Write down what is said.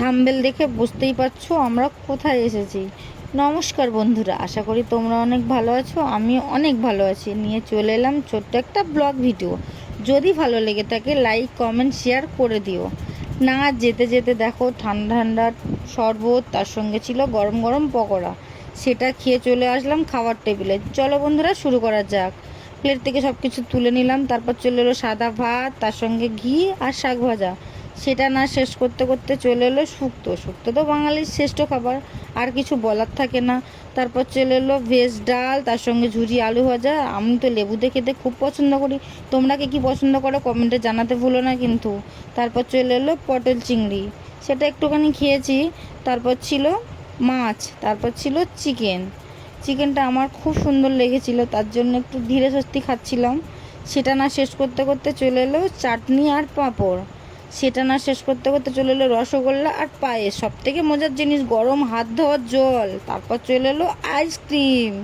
Thumbnail দেখে বুঝতেই পারছো আমরা কোথায় এসেছি। নমস্কার বন্ধুরা, আশা করি তোমরা অনেক ভালো আছো। আমি অনেক ভালো আছি। নিয়ে চলে এলাম ছোট্ট একটা ব্লগ ভিডিও। যদি ভালো লেগে থাকে লাইক কমেন্ট শেয়ার করে দিও। না যেতে যেতে দেখো ঠান্ডা ঠান্ডা শরবত, তার সঙ্গে ছিল গরম গরম পকোড়া। সেটা খেয়ে চলে আসলাম খাবার টেবিলে। চলো বন্ধুরা শুরু করা যাক। প্লেট থেকে সব কিছু তুলে নিলাম, তারপর চলে এলো সাদা ভাত, তার সঙ্গে ঘি আর শাক ভাজা। সেটা না শেষ করতে করতে চলে এলো শুক্তো। শুক্তো তো বাঙালির শ্রেষ্ঠ খাবার, আর কিছু বলার থাকে না। তারপর চলে এলো ভেজ ডাল, তার সঙ্গে ঝুরি আলু ভাজা। আমি তো লেবু দিয়ে খেতে খুব পছন্দ করি। তোমরা কে কী পছন্দ করো কমেন্টে জানাতে ভুলো না কিন্তু। তারপর চলে এলো পটল চিংড়ি, সেটা একটুখানি খেয়েছি। তারপর ছিল মাছ, তারপর ছিল চিকেন। চিকেনটা আমার খুব সুন্দর লেগেছিল, তার জন্য একটু ধীরে সুস্থে খাচ্ছিলাম। সেটা না শেষ করতে করতে চলে এলো চাটনি আর পাঁপড়। সেটা না শেষ করতে করতে চলে এলো রসগোল্লা আর পায়েস। সব থেকে মজার জিনিস গরম হাত ধোয়ার জল। তারপর চলে এলো আইসক্রিম।